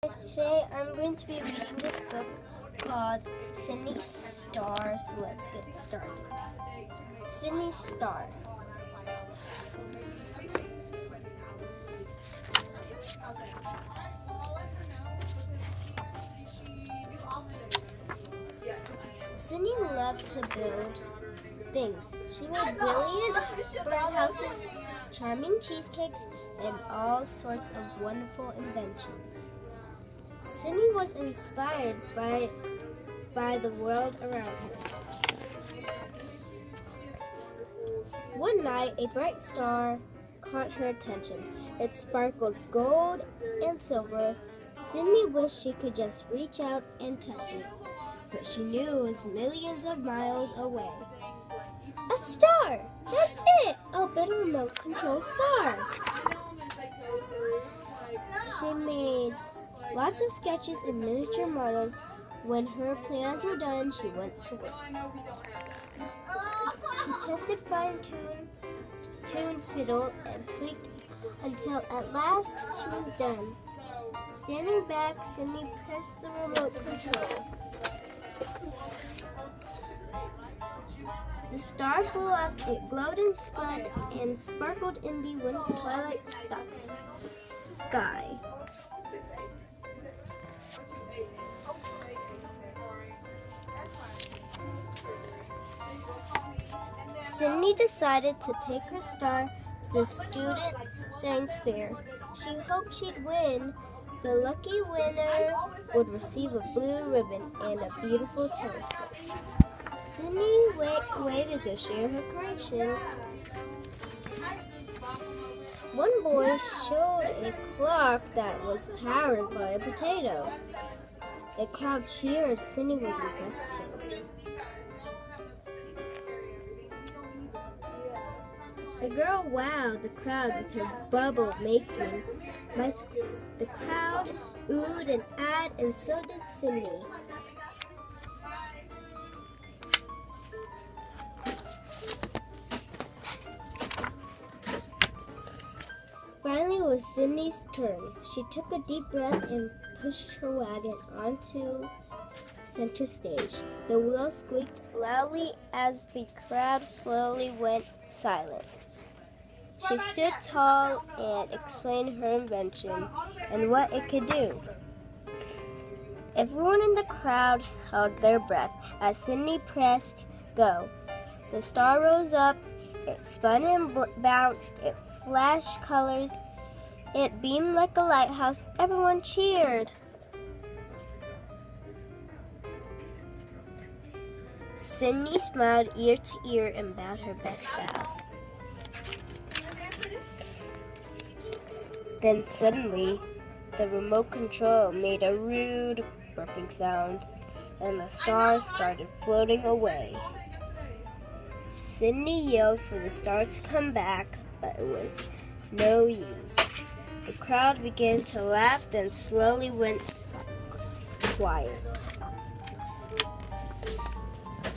Today I'm going to be reading this book called Sydney's Star, so let's get started. Sydney's Star. Sydney loved to build things. She made brilliant birdhouses, charming cheesecakes, and all sorts of wonderful inventions. Sydney was inspired by the world around her. One night, a bright star caught her attention. It sparkled gold and silver. Sydney wished she could just reach out and touch it, but she knew it was millions of miles away. A star! That's it! I'll build a remote control star. She made lots of sketches and miniature models. When her plans were done, she went to work. She tested fine-tuned fiddle and tweaked until at last she was done. Standing back, Sydney pressed the remote control. The star flew up, it glowed and spun and sparkled in the winter twilight sky. Sydney decided to take her star to the student science fair. She hoped she'd win. The lucky winner would receive a blue ribbon and a beautiful telescope. Sydney waited to share her creation. One boy showed a clock that was powered by a potato. A crowd cheered. Sydney was impressed too. The girl wowed the crowd with her bubble making. The crowd oohed and ahed, and so did Sydney. Finally, it was Sydney's turn. She took a deep breath and pushed her wagon onto center stage. The wheels squeaked loudly as the crowd slowly went silent. She stood tall and explained her invention and what it could do. Everyone in the crowd held their breath as Sydney pressed go. The star rose up, it spun and bounced, it flashed colors, it beamed like a lighthouse. Everyone cheered. Sydney smiled ear to ear and bowed her best bow. Then suddenly, the remote control made a rude burping sound, and the stars started floating away. Sydney yelled for the star to come back, but it was no use. The crowd began to laugh, then slowly went quiet.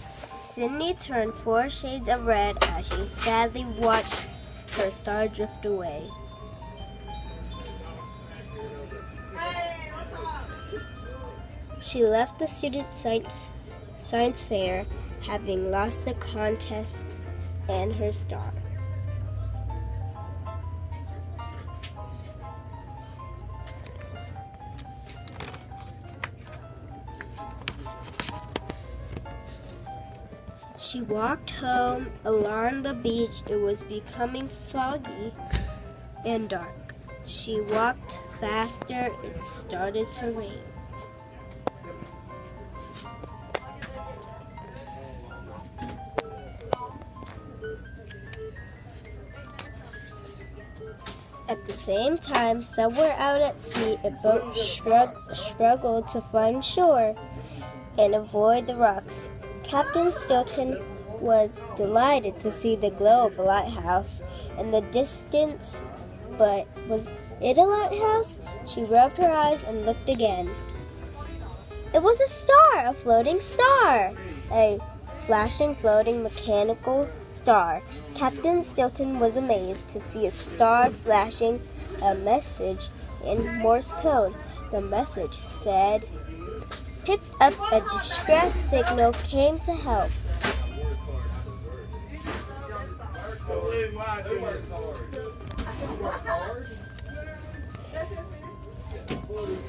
Sydney turned 4 shades of red as she sadly watched her star drift away. She left the student science fair, having lost the contest and her star. She walked home along the beach. It was becoming foggy and dark. She walked faster. It started to rain. At the same time, somewhere out at sea, a boat struggled to find shore and avoid the rocks. Captain Stilton was delighted to see the glow of a lighthouse in the distance, but was it a lighthouse? She rubbed her eyes and looked again. It was a star, a floating star, a flashing, floating, mechanical star. Captain Stilton was amazed to see a star flashing a message in Morse code. The message said, "Picked up a distress signal, came to help."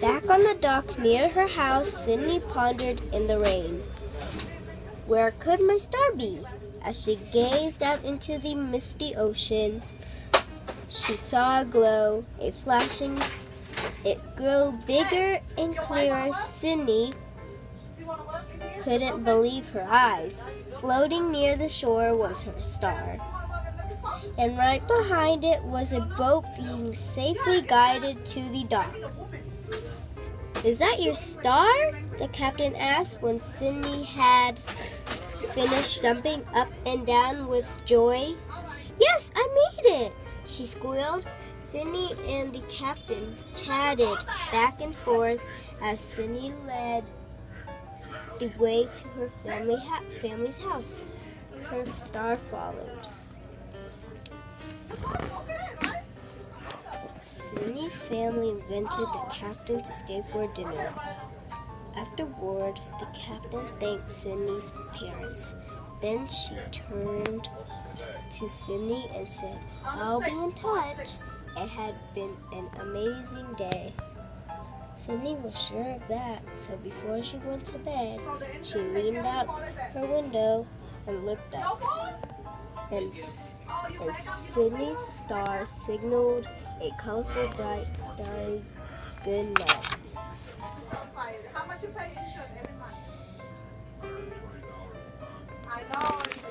Back on the dock near her house, Sydney pondered in the rain. Where could my star be? As she gazed out into the misty ocean, she saw a glow, a flashing. It grew bigger and clearer. Sydney couldn't believe her eyes. Floating near the shore was her star, and right behind it was a boat being safely guided to the dock. "Is that your star?" the captain asked when Sydney had finished jumping up and down with joy. "Yes, I made it," she squealed. Sydney and the captain chatted back and forth as Sydney led the way to her family's house. Her star followed. Sydney's family invited the captain to stay for dinner. Afterward, the captain thanked Sydney's parents. Then she turned to Sydney and said, "I'll be in touch." It had been an amazing day. Sydney was sure of that, so before she went to bed, she leaned out her window and looked up. And Sydney's star signaled a colorful, bright, starry good night. How much you pay insurance every month? I know.